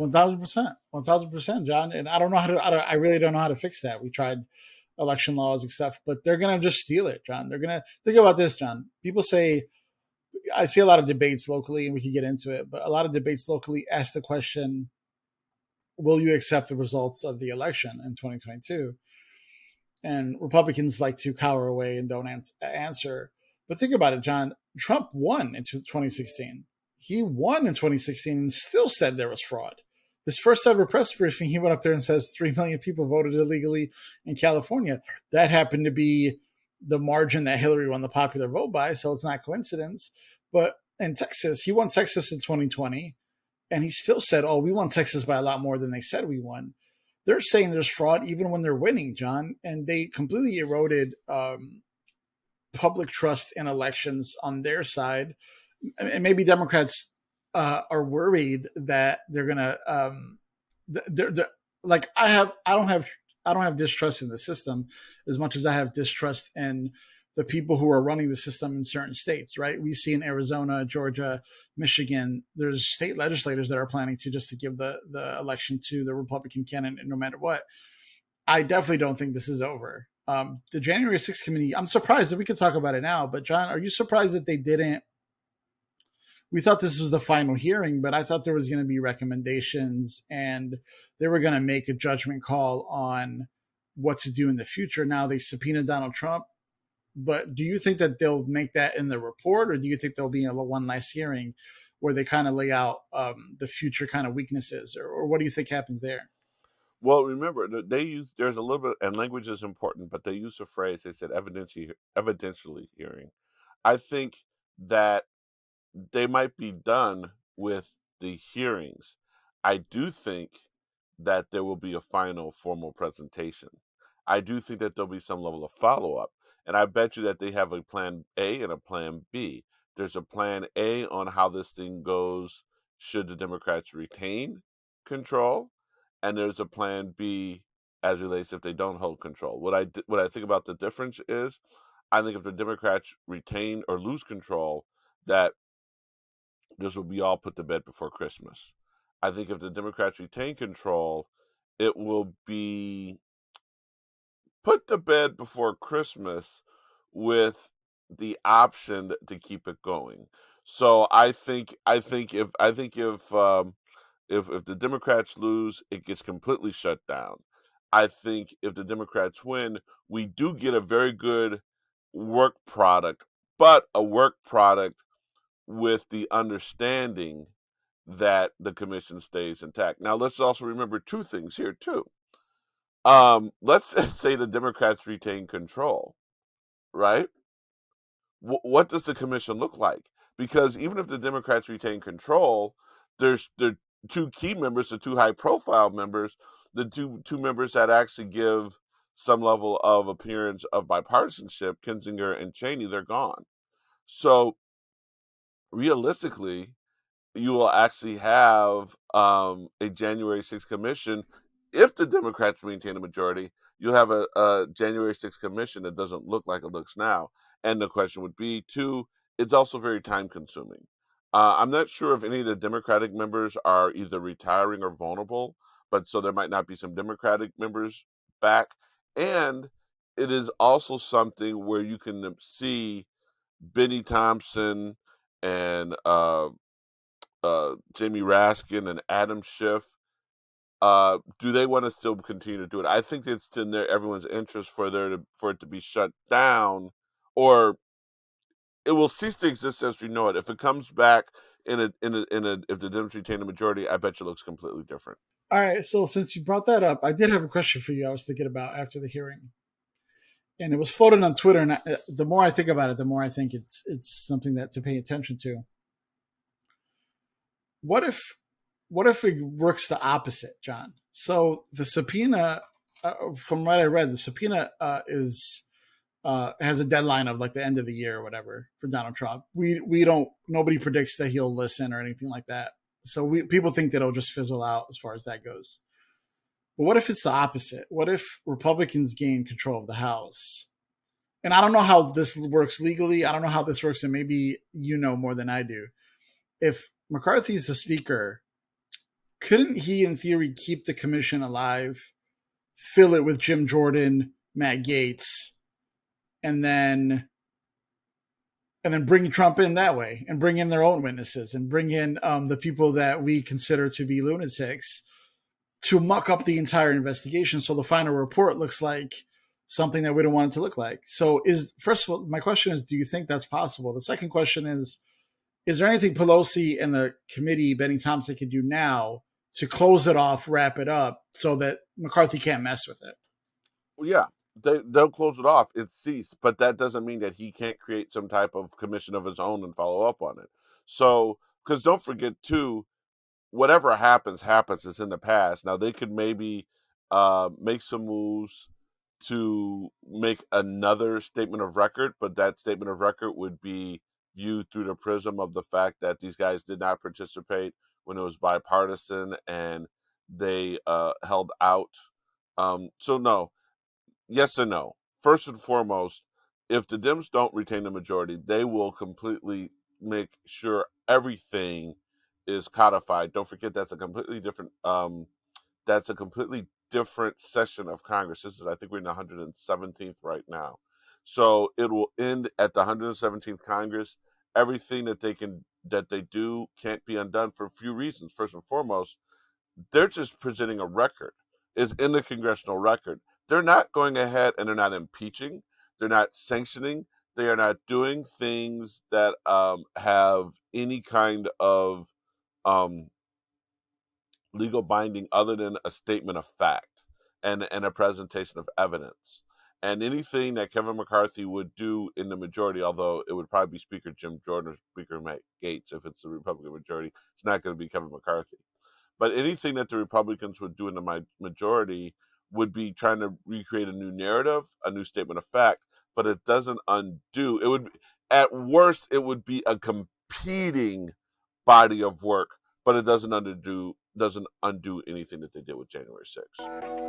1,000%, John. And I don't know how to. I really don't know how to fix that. We tried election laws and stuff, but they're gonna just steal it, John. They're gonna think about this, John. People say I see a lot of debates locally, and we can get into it, but a lot of debates locally ask the question, will you accept the results of the election in 2022? And Republicans like to cower away and don't answer. But think about it, John. Trump won in 2016. He won in 2016 and still said there was fraud. His first ever press briefing, he went up there and says 3 million people voted illegally in California. That happened to be the margin that Hillary won the popular vote by, so it's not coincidence. But in Texas, he won Texas in 2020, and he still said, oh, we won Texas by a lot more than they said we won. They're saying there's fraud even when they're winning, John, and they completely eroded public trust in elections on their side. And maybe Democrats are worried that they're gonna like I don't have distrust in the system as much as I have distrust in the people who are running the system in certain states, right? We see in Arizona, Georgia, Michigan, there's state legislators that are planning to give the election to the Republican candidate no matter what. I definitely don't think this is over. The January 6th committee, I'm surprised that we could talk about it now, but John, are you surprised that they didn't? We thought this was the final hearing, but I thought there was going to be recommendations and they were going to make a judgment call on what to do in the future. Now they subpoenaed Donald Trump. But do you think that they'll make that in the report, or do you think there'll be one last hearing where they kind of lay out the future kind of weaknesses, or what do you think happens there? Well, remember, they use, there's a little bit, and language is important, but they use a phrase, they said evidentially hearing. I think that they might be done with the hearings. I do think that there will be a final formal presentation. I do think that there'll be some level of follow up. And I bet you that they have a plan A and a plan B. There's a plan A on how this thing goes should the Democrats retain control, and there's a plan B as relates if they don't hold control. What I think about the difference is, I think if the Democrats retain or lose control, that this will be all put to bed before Christmas. I think if the Democrats retain control, it will be put to bed before Christmas with the option to keep it going. So if the Democrats lose, it gets completely shut down. I think if the Democrats win, we do get a very good work product, but a work product with the understanding that the commission stays intact. Now, let's also remember two things here too. Let's say the Democrats retain control, right? What does the commission look like? Because even if the Democrats retain control, there's the two key members, the two high-profile members, the two members that actually give some level of appearance of bipartisanship, Kinzinger and Cheney, they're gone. So realistically, you will actually have a January 6th commission. If the Democrats maintain a majority, you'll have a January 6th commission that doesn't look like it looks now. And the question would be, too, it's also very time consuming. I'm not sure if any of the Democratic members are either retiring or vulnerable, but so there might not be some Democratic members back. And it is also something where you can see Benny Thompson and Jamie Raskin and Adam Schiff. Do they want to still continue to do it? I think it's in everyone's interest for it to be shut down, or it will cease to exist as we know it. If it comes back if the Democrats retain a majority, I bet you it looks completely different. All right. So since you brought that up, I did have a question for you. I was thinking about after the hearing, and it was floated on Twitter. And the more I think about it, the more I think it's something that to pay attention to. What if it works the opposite, John? So the subpoena, from what I read, the subpoena has a deadline of like the end of the year or whatever for Donald Trump. Nobody predicts that he'll listen or anything like that. So people think that it'll just fizzle out as far as that goes. But what if it's the opposite? What if Republicans gain control of the House? And I don't know how this works legally. I don't know how this works, and maybe you know more than I do. If McCarthy is the speaker, couldn't he, in theory, keep the commission alive, fill it with Jim Jordan, Matt Gaetz, and then bring Trump in that way, and bring in their own witnesses, and bring in the people that we consider to be lunatics, to muck up the entire investigation, so the final report looks like something that we don't want it to look like. So, is first of all, my question is, do you think that's possible? The second question is there anything Pelosi and the committee, Benny Thompson, can do now to close it off, wrap it up, so that McCarthy can't mess with it? Well, yeah, they'll close it off. It's ceased, but that doesn't mean that he can't create some type of commission of his own and follow up on it. So, because don't forget too, whatever happens, happens. It's in the past. Now they could maybe make some moves to make another statement of record, but that statement of record would be viewed through the prism of the fact that these guys did not participate when it was bipartisan and they held out. So no, yes and no. First and foremost, if the Dems don't retain the majority, they will completely make sure everything is codified. Don't forget that's a completely different session of Congress. This is, I think, we're in the 117th right now. So it will end at the 117th Congress. Everything that they do can't be undone for a few reasons. First and foremost, they're just presenting a record. It's in the congressional record. They're not going ahead and they're not impeaching. They're not sanctioning. They are not doing things that have any kind of um, legal binding other than a statement of fact and a presentation of evidence. And anything that Kevin McCarthy would do in the majority, although it would probably be Speaker Jim Jordan or Speaker Matt Gaetz if it's the Republican majority, it's not going to be Kevin McCarthy. But anything that the Republicans would do in the majority would be trying to recreate a new narrative, a new statement of fact, but it doesn't undo. It would, at worst, it would be a competing body of work, but it doesn't undo anything that they did with January 6th.